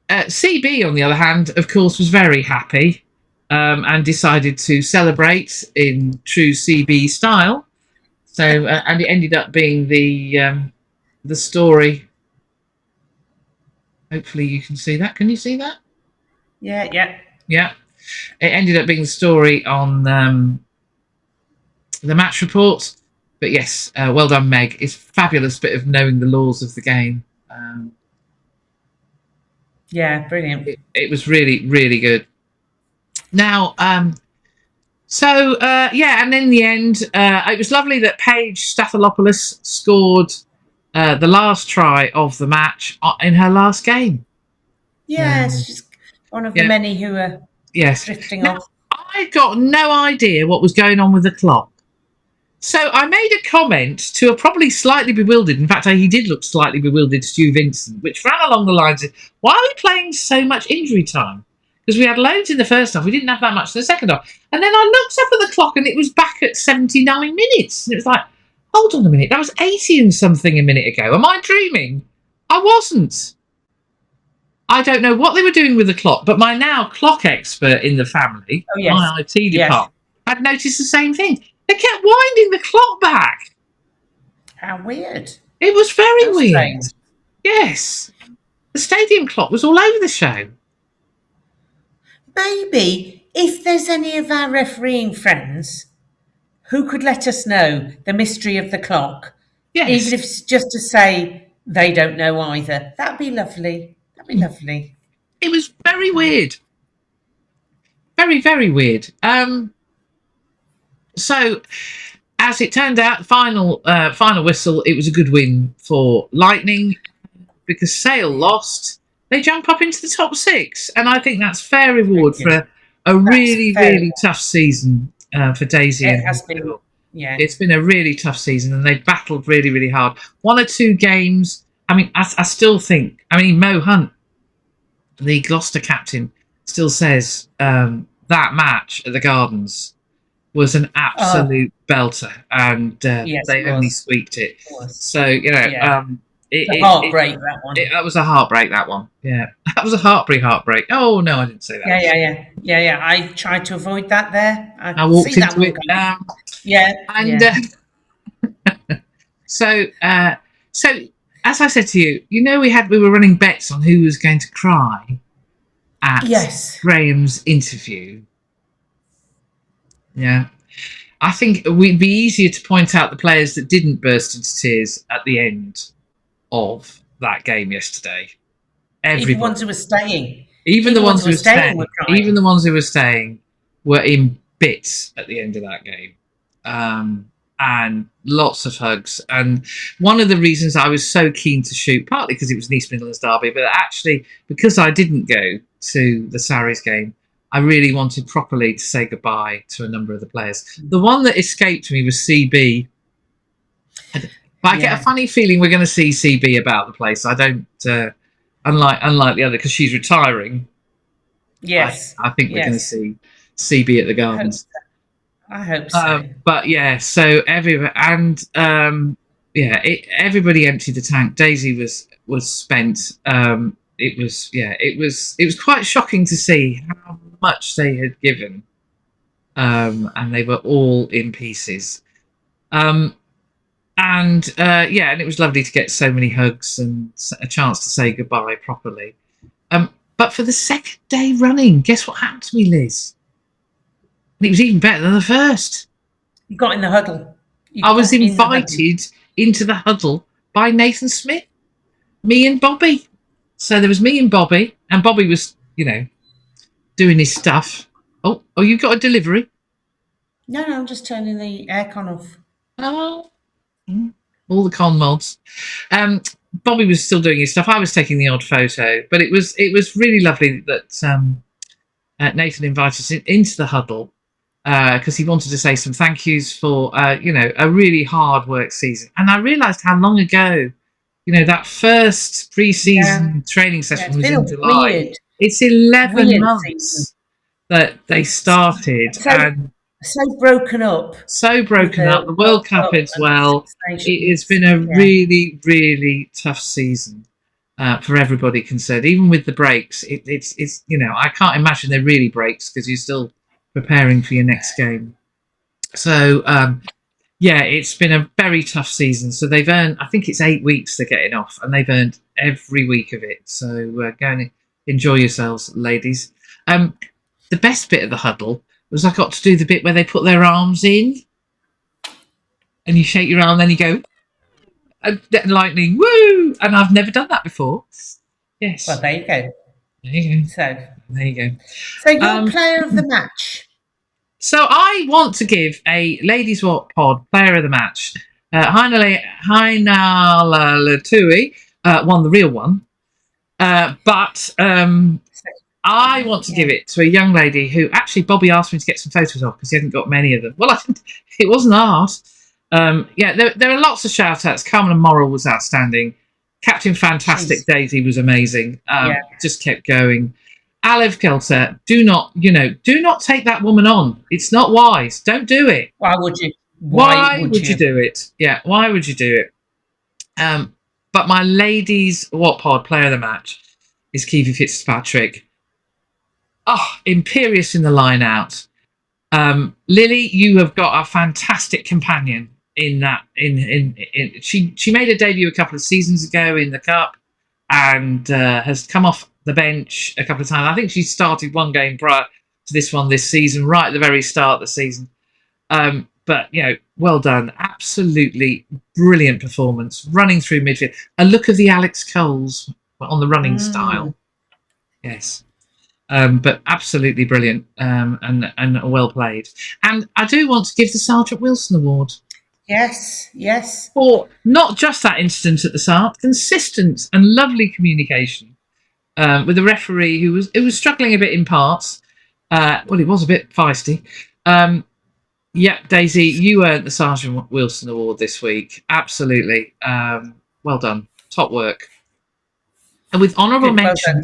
A: CB, on the other hand, of course, was very happy and decided to celebrate in true CB style. So, and it ended up being the story. Hopefully you can see that. Can you see that?
B: Yeah.
A: It ended up being the story on the match report. but yes, well done, Meg. It's a fabulous bit of knowing the laws of the game.
B: Yeah, brilliant.
A: It was really, really good. Now, yeah, and in the end, it was lovely that Paige Stathalopoulos scored the last try of the match in her last game.
B: Yes, she's one of the
A: Yeah,
B: many who are
A: yes.
B: drifting
A: Now,
B: off.
A: I got no idea what was going on with the clock. So I made a comment to a probably slightly bewildered, in fact, he did look slightly bewildered, Stu Vincent, which ran along the lines of, why are we playing so much injury time? Because we had loads in the first half, we didn't have that much in the second half. And then I looked up at the clock and it was back at 79 minutes. And it was like, hold on a minute, that was 80 and something a minute ago. Am I dreaming? I wasn't. I don't know what they were doing with the clock, but my now clock expert in the family, my IT department, had noticed the same thing. They kept winding the clock back.
B: How weird.
A: It was very weird.
B: Strange.
A: Yes. The stadium clock was all over the show.
B: Maybe if there's any of our refereeing friends who could let us know the mystery of the clock, even if it's just to say they don't know either, that'd be lovely. That'd be lovely.
A: It was very weird. Very, very weird. So, as it turned out, final whistle, it was a good win for Lightning because Sale lost. They jump up into the top 6, and I think that's fair reward for a really, really tough season for Daisy.
B: It has been, yeah.
A: It's been a really tough season, and they've battled really, really hard. 1 or 2 games. I mean, I still think. I mean, Mo Hunt, the Gloucester captain, still says that match at the Gardens was an absolute belter, and they only squeaked it. So
B: it's a heartbreak, that one.
A: That was a heartbreak, that one. Yeah, that was a heartbreak. Oh no, I didn't say that.
B: Yeah. I tried to avoid that there.
A: I walked into it. So as I said to you, we were running bets on who was going to cry at Graham's interview. Yeah, I think it would be easier to point out the players that didn't burst into tears at the end of that game yesterday.
B: Even the ones who were staying.
A: Even the ones who were staying were in bits at the end of that game. And lots of hugs. And one of the reasons I was so keen to shoot, partly because it was an East Midlands Derby, but actually because I didn't go to the Sarries game, I really wanted properly to say goodbye to a number of the players. The one that escaped me was CB. But I get a funny feeling we're going to see CB about the place. I don't, unlike the other, because she's retiring.
B: Yes.
A: I think we're going to see CB at the Gardens.
B: I hope so.
A: But yeah, so everybody emptied the tank. Daisy was spent. It was quite shocking to see how much they had given, and they were all in pieces. And it was lovely to get so many hugs and a chance to say goodbye properly. But for the second day running, guess what happened to me, Liz? And it was even better than the first.
B: You got in the huddle.
A: I was invited into the huddle by Nathan Smith, me and Bobby. So there was me and Bobby was, doing his stuff. Oh, you got a delivery?
B: No, I'm just turning the aircon off.
A: Oh, all the con mods. Bobby was still doing his stuff. I was taking the odd photo, but it was really lovely that Nathan invited us into the huddle because he wanted to say some thank yous for a really hard work season. And I realised how long ago, that first pre-season training session was in July.
B: Weird.
A: It's 11 months that they started.
B: So broken up.
A: The World Cup as well. It has been a really, really tough season for everybody concerned. Even with the breaks, it's I can't imagine they're really breaks because you're still preparing for your next game. So it's been a very tough season. So they've earned, I think it's 8 weeks they're getting off, and they've earned every week of it. So go and enjoy yourselves, ladies. The best bit of the huddle was I got to do the bit where they put their arms in and you shake your arm, and then you go, and lightning, woo! And I've never done that before. Yes.
B: Well, there you go.
A: There you go.
B: So
A: There you go.
B: So your player of the match.
A: So I want to give a Ladies What Pod player of the match. Hainala Latui won the real one. But I want to give it to a young lady who actually Bobby asked me to get some photos of because he hadn't got many of them. Well, it wasn't art. There are lots of shout outs. Carmen Morrill was outstanding. Captain Fantastic Daisy was amazing. Just kept going. Alev Kelter, do not take that woman on. It's not wise. Don't do it.
B: Why would you?
A: Why would you do it? Yeah, why would you do it? But my Ladies What Pod player of the match is Kiwi Fitzpatrick. Oh, imperious in the line out. Lily, you have got a fantastic companion in that. She made her debut a couple of seasons ago in the Cup and has come off the bench a couple of times. I think she started one game prior to this one this season, right at the very start of the season. But, well done. Absolutely brilliant performance. Running through midfield. A look of the Alex Coles on the running style. Yes. But absolutely brilliant and well played. And I do want to give the Sergeant Wilson Award.
B: Yes.
A: For not just that incident at the start, consistent and lovely communication with the referee who was struggling a bit in parts. He was a bit feisty. Daisy, you earned the Sergeant Wilson Award this week. Absolutely. Well done. Top work. And with honourable mention,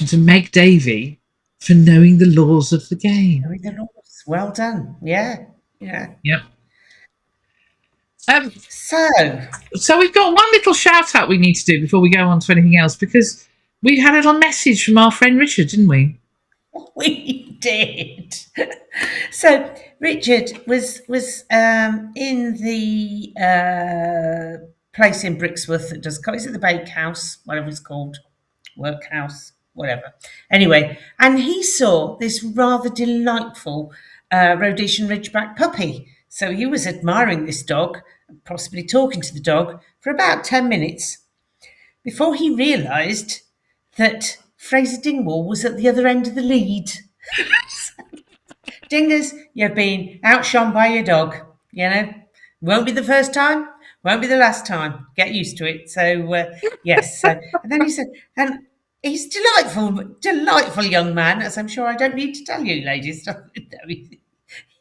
A: to Meg Davey for knowing the laws of the game.
B: Knowing the laws. Well done. Yeah.
A: Yep.
B: So
A: we've got one little shout out we need to do before we go on to anything else, because we had a little message from our friend Richard, didn't we?
B: We did. So Richard was in the place in Brixworth that does, is it the Bakehouse, whatever it's called, Workhouse, whatever. Anyway, and he saw this rather delightful Rhodesian Ridgeback puppy. So he was admiring this dog, possibly talking to the dog for about 10 minutes before he realised that Fraser Dingwall was at the other end of the lead. Dingers, you've been outshone by your dog, Won't be the first time, won't be the last time. Get used to it. So, yes. So, and then he said, and he's delightful young man, as I'm sure I don't need to tell you, ladies.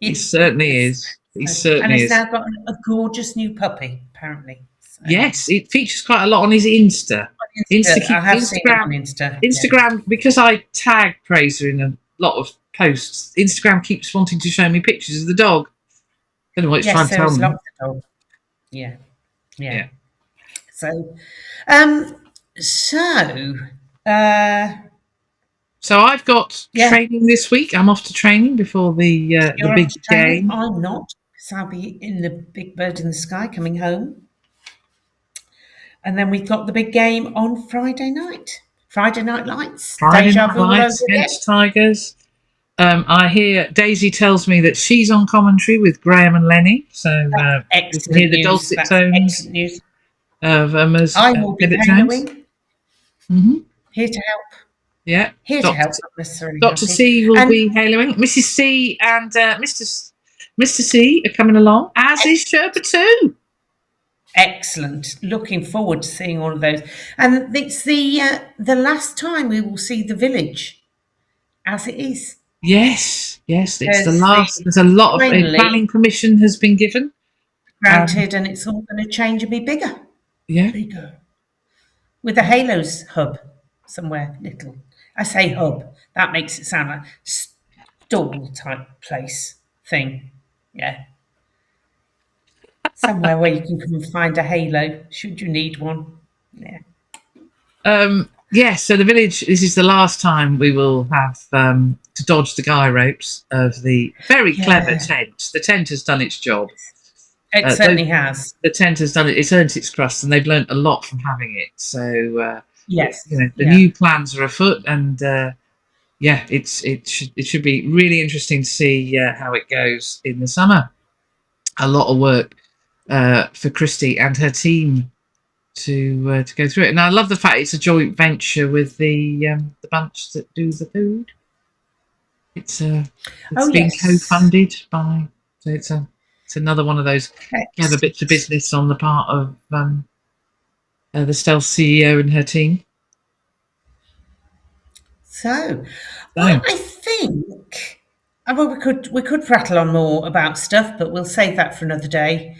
A: He certainly is. He certainly
B: and he's
A: is.
B: now got a gorgeous new puppy, apparently. So.
A: Yes, it features quite a lot on his Insta.
B: I have seen it on Insta.
A: Instagram, because I tag Fraser in a lot of posts, Instagram keeps wanting to show me pictures of the dog. I don't know what it's trying to tell me.
B: Dog. Yeah.
A: So I've got training this week. I'm off to training before the big game.
B: I'm not, because I'll be in the Big Bird in the Sky coming home. And then we've got the big game on Friday night. Friday Night Lights.
A: Friday Night Lights against Tigers. I hear Daisy tells me that she's on commentary with Graham and Lenny. So
B: excellent
A: hear the dulcet tones of Emma's.
B: I will be haloing. Here to help.
A: Yeah.
B: Here to help. Not necessarily
A: Dr. C will be haloing. Mrs. C and Mr. C are coming along, as is Sherpa too.
B: Excellent. Looking forward to seeing all of those. And it's the last time we will see the village as it is.
A: Yes, it's the last. There's a lot of planning permission has been given.
B: Granted, and it's all going to change and be bigger.
A: Yeah.
B: Bigger. With the Halos hub somewhere little. I say hub. That makes it sound like stall type place thing. Yeah. Somewhere where you can come and find a halo should you need one. Yeah.
A: So the village, this is the last time we will have to dodge the guy ropes of the very clever tent. The tent has done its job.
B: It certainly has.
A: The tent has done it. It's earned its crust, and they've learnt a lot from having it. So the new plans are afoot, and it should be really interesting to see how it goes in the summer. a lot of work for Christy and her team to go through it. And I love the fact it's a joint venture with the bunch that do the food. It's
B: Oh,
A: been
B: yes.
A: co-funded by, so it's another one of those clever bits of business on the part of the Stealth CEO and her team.
B: So, well,
A: So
B: I think well, we could prattle on more about stuff, but we'll save that for another day.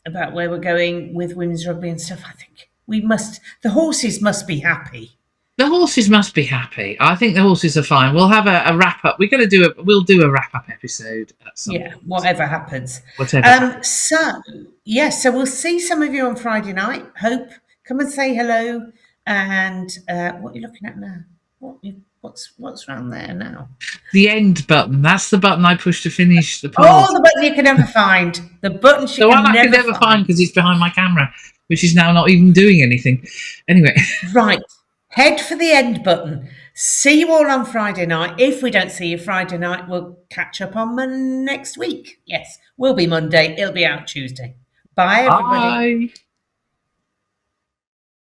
B: About where we're going with women's rugby and stuff. I think we must. The horses must be happy.
A: the horses must be happy. I think the horses are fine. We'll have a wrap up. We'll do a wrap up episode at some
B: Yeah,
A: point.
B: whatever happens.
A: Whatever happens.
B: So yes, so we'll see some of you on Friday night. Hope come and say hello. And what are you looking at now? What's around there now?
A: The end button. That's the button I push to finish the pod.
B: Oh, the button you can never find. The button she
A: The one
B: can
A: I can never find because it's behind my camera, which is now not even doing anything. Anyway.
B: Right. Head for the end button. See you all on Friday night. If we don't see you Friday night, we'll catch up on next week. Yes, will be Monday. It'll be out Tuesday. Bye, everybody.
A: Bye.